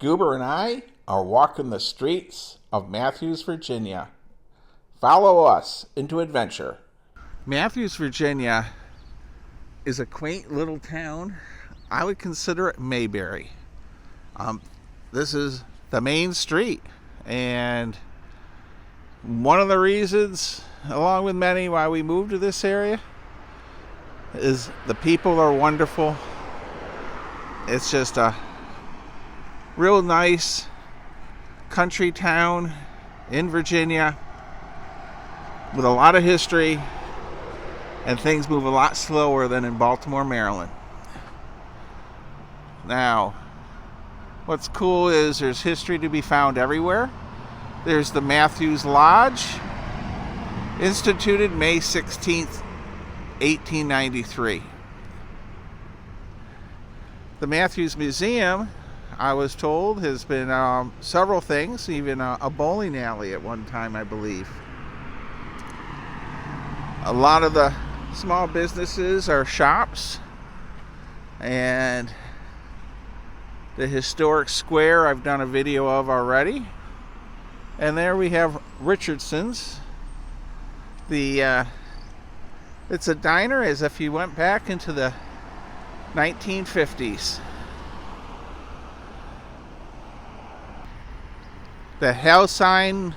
Goober and I are walking the streets of Mathews, Virginia. Follow us into adventure. Mathews, Virginia is a quaint little town. I would consider it Mayberry. This is the main street, and one of the reasons, along with many, why we moved to this area is the people are wonderful. It's just a real nice country town in Virginia with a lot of history, and things move a lot slower than in Baltimore, Maryland. Now, what's cool is there's history to be found everywhere. There's the Mathews Lodge, instituted May 16th, 1893. The Mathews Museum, I was told, has been several things, even a bowling alley at one time, I believe. A lot of the small businesses are shops, and the historic square I've done a video of already. And there we have Richardson's. It's a diner as if you went back into the 1950s. The Halcyon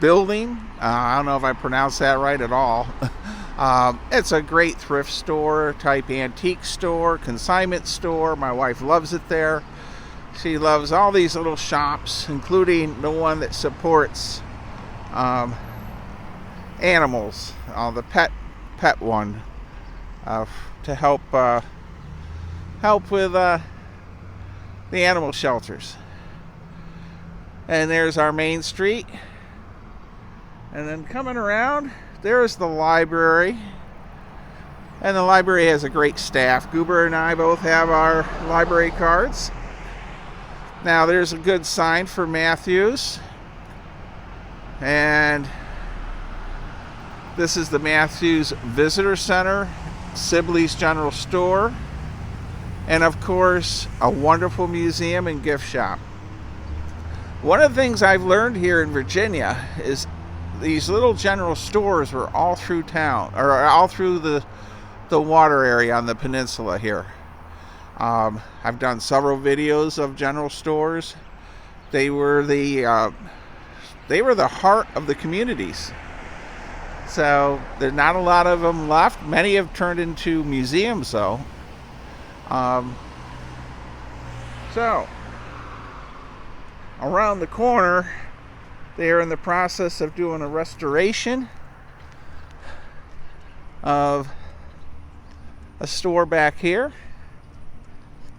building, I don't know if I pronounced that right at all. It's a great thrift store type antique store, consignment store. My wife loves it there. She loves all these little shops, including the one that supports animals, the pet one, to help with the animal shelters. And there's our main street. And then coming around, there's the library. And the library has a great staff. Goober and I both have our library cards. Now there's a good sign for Mathews. And this is the Mathews Visitor Center, Sibley's General Store, and of course a wonderful museum and gift shop. One of the things I've learned here in Virginia is these little general stores were all through town, or all through the water area on the peninsula here. I've done several videos of general stores. They were the heart of the communities. So there's not a lot of them left. Many have turned into museums, though. So around the corner, they are in the process of doing a restoration of a store back here.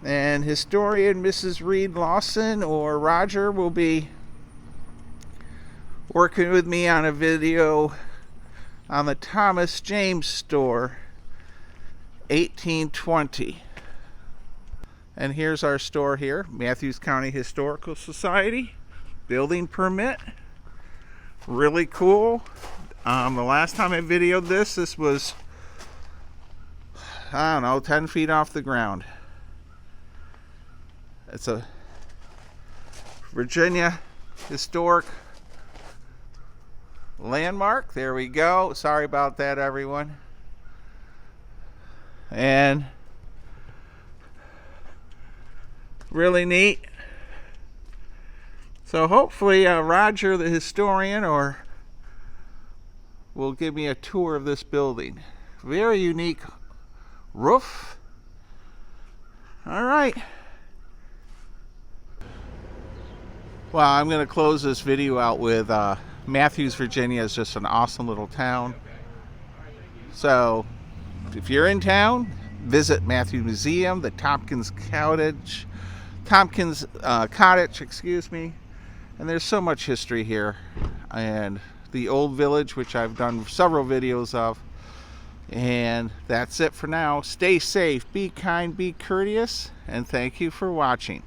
And historian Mrs. Reed Lawson or Roger will be working with me on a video on the Thomas James store, 1820. And here's our store here, Mathews County Historical Society, building permit. Really cool. The last time I videoed this was, I don't know, 10 feet off the ground. It's a Virginia historic landmark. There we go. Sorry about that, everyone. And really neat. So hopefully Roger the historian will give me a tour of this building. Very unique roof. All right. Well, I'm going to close this video out with Mathews, Virginia is just an awesome little town. So if you're in town, visit Mathews Museum, the Tompkins Cottage, and there's so much history here, and the old village, which I've done several videos of. And that's it for now. Stay safe, be kind, be courteous, and thank you for watching.